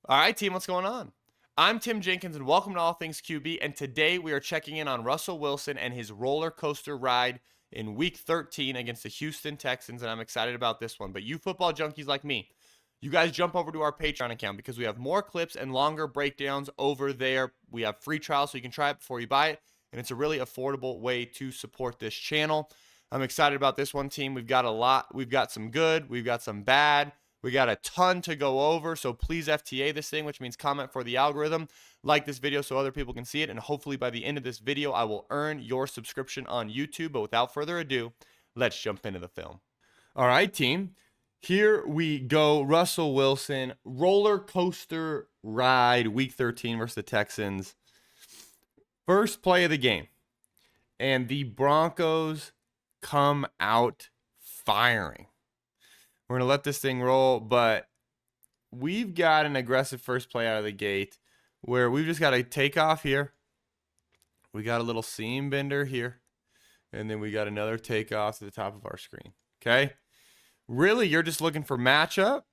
All right, team, what's going on? I'm Tim Jenkins, and welcome to All Things QB. And today we are checking in on Russell Wilson and his roller coaster ride in Week 13 against the Houston Texans. And I'm excited about this one. But you football junkies like me, you guys jump over to our Patreon account because we have more clips and longer breakdowns over there. We have free trials so you can try it before you buy it. And it's a really affordable way to support this channel. I'm excited about this one, team. We've got a lot. We've got some good. We've got some bad. We got a ton to go over, so please FTA this thing, which means comment for the algorithm. Like this video so other people can see it, and hopefully by the end of this video, I will earn your subscription on YouTube. But without further ado, let's jump into the film. All right, team. Here we go. Russell Wilson, roller coaster ride, Week 13 versus the Texans. First play of the game, and the Broncos come out firing. We're going to let this thing roll, but we've got an aggressive first play out of the gate where we've just got to take off here. We got a little seam bender here, and then we got another takeoff to the top of our screen, okay? Really, you're just looking for matchup,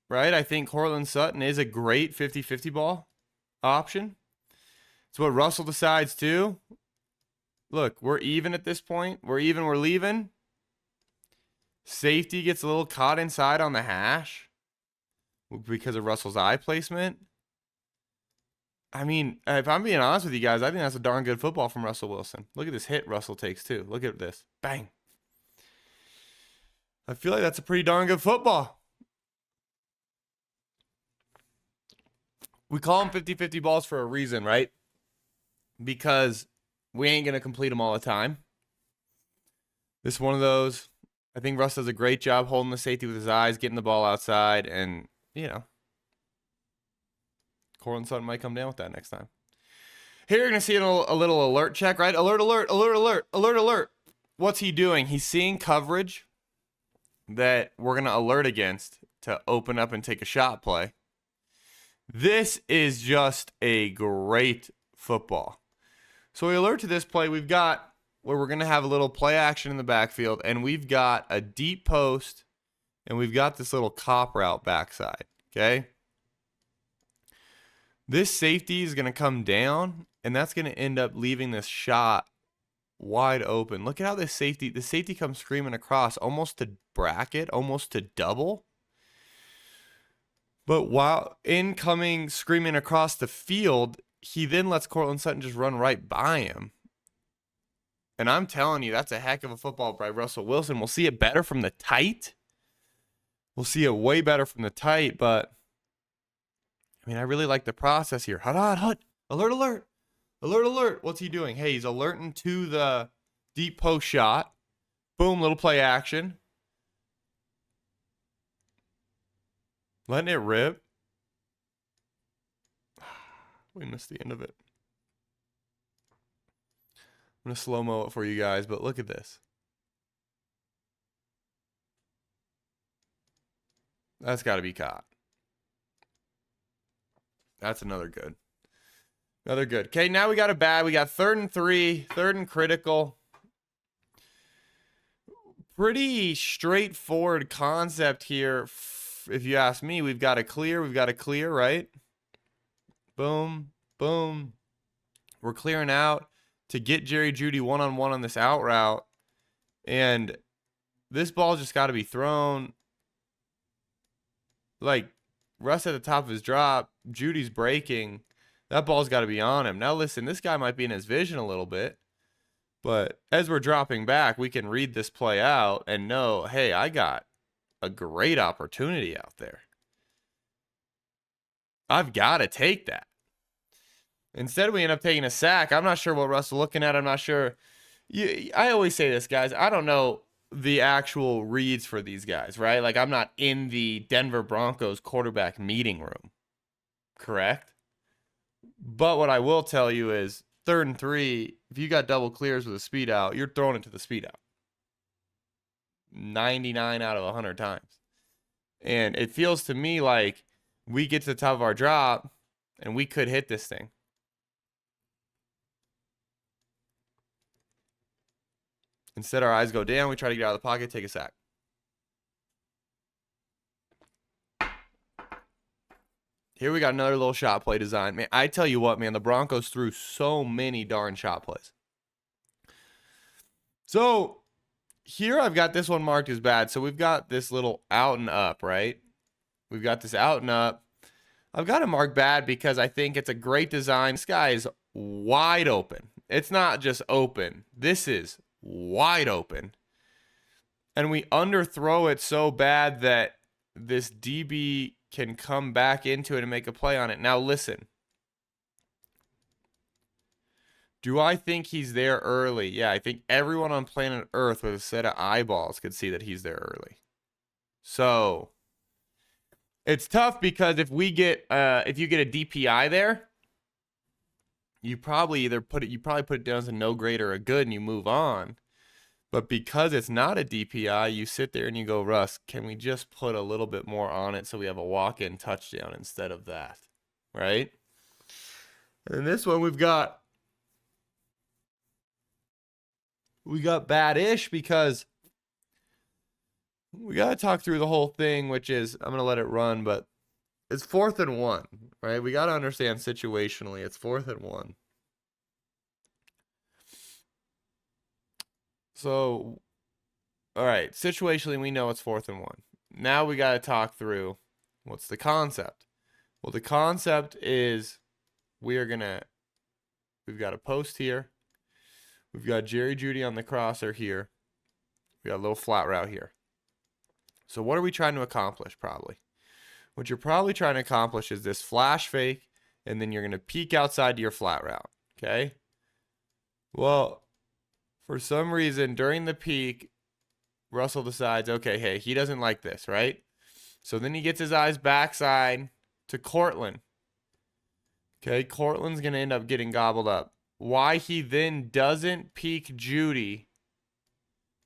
right? I think Courtland Sutton is a great 50-50 ball option. It's what Russell decides too. Look, we're even at this point. We're even, we're leaving. Safety gets a little caught inside on the hash because of Russell's eye placement. I mean, if I'm being honest with you guys, I think that's a darn good football from Russell Wilson. Look at this hit Russell takes too. Look at this. Bang. I feel like that's a pretty darn good football. We call them 50-50 balls for a reason, right? Because we ain't going to complete them all the time. This is one of those. I think Russ does a great job holding the safety with his eyes, getting the ball outside, and, you know, Courtland Sutton might come down with that next time. Here you're going to see a little alert check, right? Alert, alert, alert, alert, alert, alert. What's he doing? He's seeing coverage that we're going to alert against to open up and take a shot play. This is just a great football. So we alert to this play. We've got where we're going to have a little play action in the backfield, and we've got a deep post, and we've got this little cop route backside, okay? This safety is going to come down, and that's going to end up leaving this shot wide open. Look at how the safety comes screaming across, almost to bracket, almost to double. But while incoming screaming across the field, he then lets Courtland Sutton just run right by him. And I'm telling you, that's a heck of a football by Russell Wilson. We'll see it better from the tight. We'll see it way better from the tight, but I mean, I really like the process here. Hut. Alert, alert. Alert, alert. What's he doing? Hey, he's alerting to the deep post shot. Boom, little play action. Letting it rip. We missed the end of it. I'm going to slow-mo it for you guys, but look at this. That's got to be caught. That's another good. Another good. Okay, now we got a bad. We got 3rd and 3, 3rd and critical. Pretty straightforward concept here. If you ask me, we've got a clear, right? Boom, boom. We're clearing out to get Jerry Jeudy one-on-one on this out route. And this ball's just got to be thrown. Like, Russ at the top of his drop, Judy's breaking. That ball's got to be on him. Now, listen, this guy might be in his vision a little bit. But as we're dropping back, we can read this play out and know, hey, I got a great opportunity out there. I've got to take that. Instead, we end up taking a sack. I'm not sure what Russ is looking at. I'm not sure. I always say this, guys. I don't know the actual reads for these guys, right? Like, I'm not in the Denver Broncos quarterback meeting room, correct? But what I will tell you is 3rd and 3, if you got double clears with a speed out, you're throwing it to the speed out. 99 out of 100 times. And it feels to me like we get to the top of our drop and we could hit this thing. Instead, our eyes go down. We try to get out of the pocket, take a sack. Here we got another little shot play design. Man, I tell you what, man, the Broncos threw so many darn shot plays. So here I've got this one marked as bad. So we've got this little out and up, right? We've got this out and up. I've got it marked bad because I think it's a great design. This guy is wide open. It's not just open. This is wide open. And we underthrow it so bad that this DB can come back into it and make a play on it. Now listen. Do I think he's there early? Yeah, I think everyone on planet Earth with a set of eyeballs could see that he's there early. So it's tough because if you get a DPI there, you probably put it down as a no grade or a good and you move on. But because it's not a DPI, you sit there and you go, Russ, can we just put a little bit more on it so we have a walk-in touchdown instead of that, right? And this one we've got bad-ish because we got to talk through the whole thing, which is, I'm going to let it run, but it's 4th and 1, right? We got to understand situationally, it's 4th and 1. So, all right, situationally, we know it's 4th and 1. Now we got to talk through what's the concept. Well, the concept is we've got a post here. We've got Jerry Jeudy on the crosser here. We got a little flat route here. So what are we trying to accomplish probably? What you're probably trying to accomplish is this flash fake, and then you're going to peek outside to your flat route, okay? Well, for some reason, during the peek, Russell decides, okay, hey, he doesn't like this, right? So then he gets his eyes backside to Cortland. Okay, Cortland's going to end up getting gobbled up. Why he then doesn't peek Jeudy,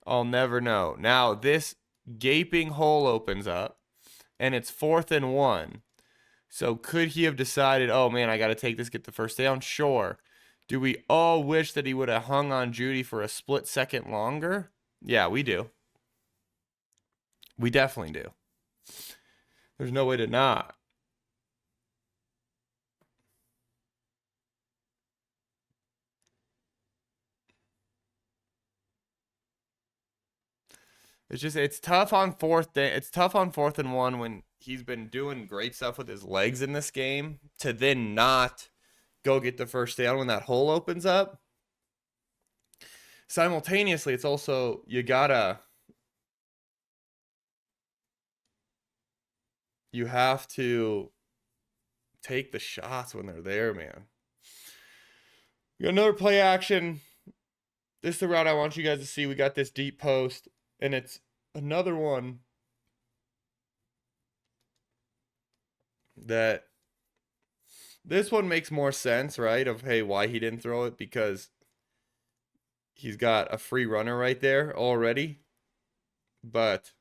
I'll never know. Now, this gaping hole opens up, and it's 4th and 1. So could he have decided, oh, man, I got to take this, get the first down? Sure. Do we all wish that he would have hung on Jeudy for a split second longer? Yeah, we do. We definitely do. There's no way to not. It's tough on 4th. It's tough on 4th and 1 when he's been doing great stuff with his legs in this game to then not go get the first down when that hole opens up. Simultaneously, it's also, you have to take the shots when they're there, man. We got another play action. This is the route I want you guys to see. We got this deep post, and it's another one that this one makes more sense, right? Of, hey, why he didn't throw it, because he's got a free runner right there already. But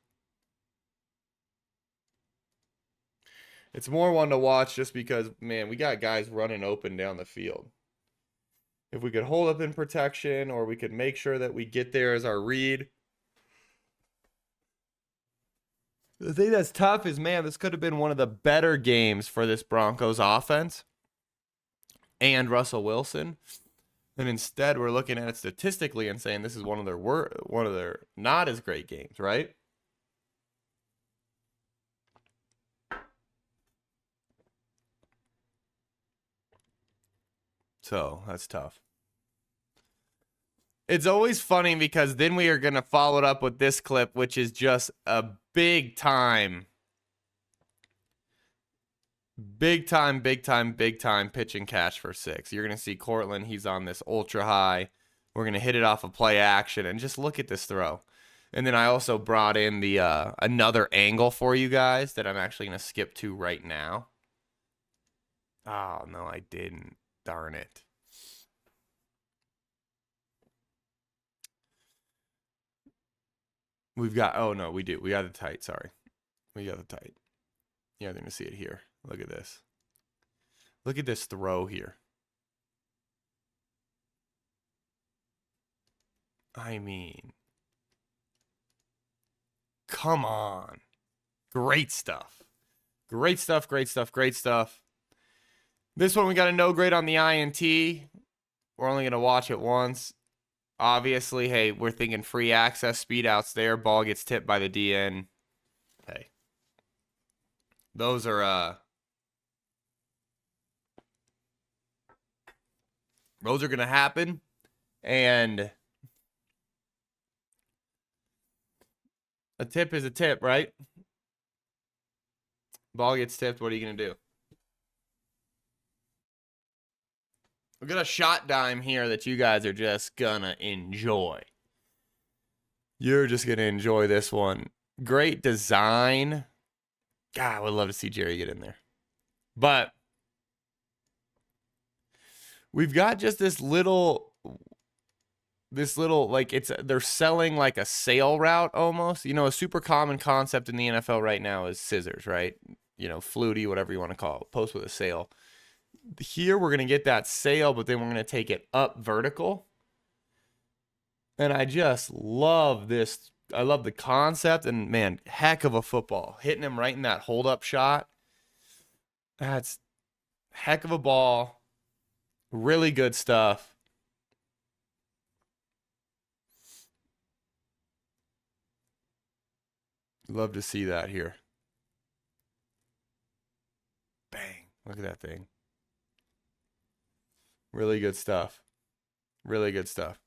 it's more one to watch just because, man, we got guys running open down the field. If we could hold up in protection, or we could make sure that we get there as our read. The thing that's tough is, man, this could have been one of the better games for this Broncos offense and Russell Wilson. And instead, we're looking at it statistically and saying this is one of their not as great games, right? So that's tough. It's always funny because then we are going to follow it up with this clip, which is just a big time pitch and catch for 6. You're going to see Cortland. He's on this ultra high. We're going to hit it off of play action, and just look at this throw. And then I also brought in the another angle for you guys that I'm actually going to skip to right now. Oh, no, I didn't. Darn it. We've got, oh no, we do. We got the tight, sorry. We got the tight. You're going to see it here. Look at this. Look at this throw here. I mean, come on. Great stuff. Great stuff, great stuff, great stuff. This one we got a no grade on the INT. We're only going to watch it once. Obviously, hey, we're thinking free access, speed outs there. Ball gets tipped by the DN. Hey. Those are going to happen. And a tip is a tip, right? Ball gets tipped. What are you going to do? We got a shot dime here that you guys are just going to enjoy. You're just going to enjoy this one. Great design. God, I would love to see Jerry get in there. But we've got just this little, like, they're selling like a sail route almost. You know, a super common concept in the NFL right now is scissors, right? You know, flutie, whatever you want to call it, post with a sail. Here we're going to get that sail, but then we're going to take it up vertical. And I just love this. I love the concept, and man, heck of a football. Hitting him right in that hold-up shot. That's heck of a ball. Really good stuff. Love to see that here. Bang. Look at that thing. Really good stuff. Really good stuff.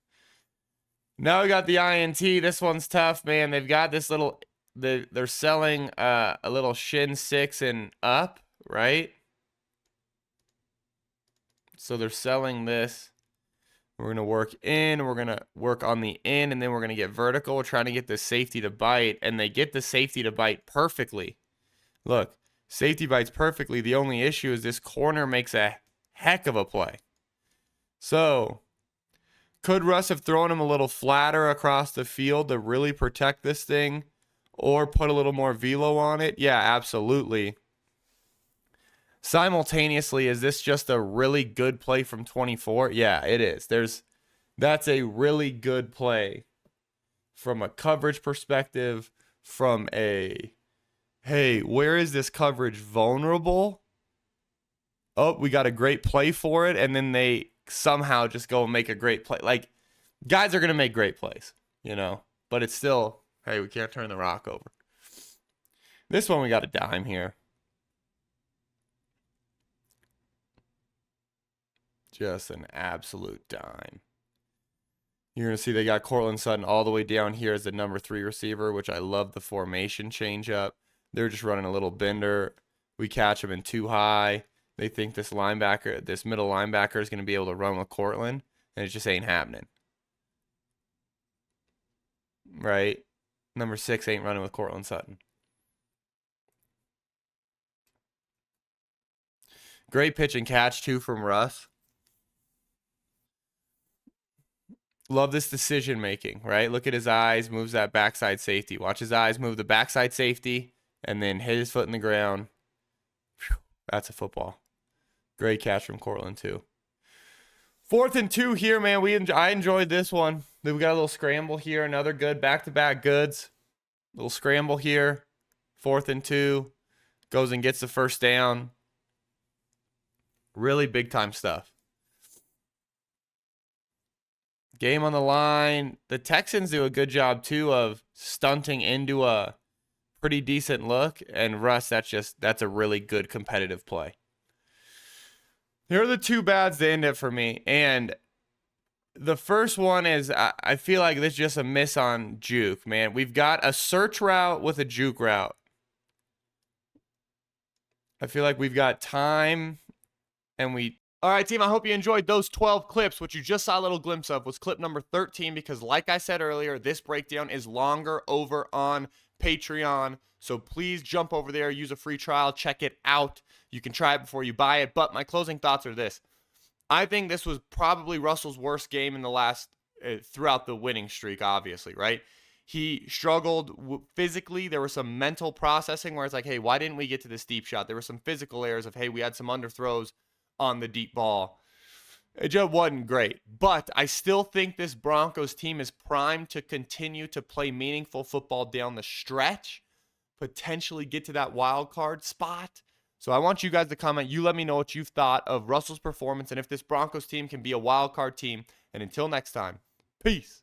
Now we got the INT. This one's tough, man. They've got this little, they're selling a little shin 6 and up, right? So they're selling this. We're going to work in. We're going to work on the in, and then we're going to get vertical. We're trying to get the safety to bite, and they get the safety to bite perfectly. Look, safety bites perfectly. The only issue is this corner makes a heck of a play. So, could Russ have thrown him a little flatter across the field to really protect this thing or put a little more velo on it? Yeah, absolutely. Simultaneously, is this just a really good play from 24? Yeah, it is. That's a really good play from a coverage perspective, from a, hey, where is this coverage vulnerable? Oh, we got a great play for it, and then they somehow just go and make a great play. Like, guys are going to make great plays, you know, but it's still, hey, we can't turn the rock over. This one, we got a dime here. Just an absolute dime. You're going to see they got Cortland Sutton all the way down here as the number 3 receiver, which I love the formation change up. They're just running a little bender. We catch them in too high. They think this middle linebacker is going to be able to run with Cortland, and it just ain't happening. Right? Number 6 ain't running with Cortland Sutton. Great pitch and catch, too, from Russ. Love this decision making, right? Look at his eyes, moves that backside safety. Watch his eyes move the backside safety, and then hit his foot in the ground. Whew, that's a football. Great catch from Cortland, too. 4th and 2 here, man. I enjoyed this one. Then we got a little scramble here. Another good back-to-back goods. Little scramble here. 4th and 2. Goes and gets the first down. Really big-time stuff. Game on the line. The Texans do a good job, too, of stunting into a pretty decent look. And Russ, that's a really good competitive play. Here are the 2 bads to end it for me. And the first one is, I feel like this is just a miss on juke, man. We've got a search route with a juke route. I feel like we've got time, and all right, team, I hope you enjoyed those 12 clips. What you just saw a little glimpse of was clip number 13, because like I said earlier, this breakdown is longer over on Patreon. So please jump over there, use a free trial, check it out. You can try it before you buy it. But my closing thoughts are this. I think this was probably Russell's worst game in the last, throughout the winning streak, obviously, right? He struggled physically. There was some mental processing where it's like, hey, why didn't we get to this deep shot? There were some physical errors of, hey, we had some underthrows on the deep ball. It just wasn't great. But I still think this Broncos team is primed to continue to play meaningful football down the stretch, potentially get to that wild card spot. So I want you guys to comment. You let me know what you've thought of Russell's performance and if this Broncos team can be a wild card team. And until next time, peace.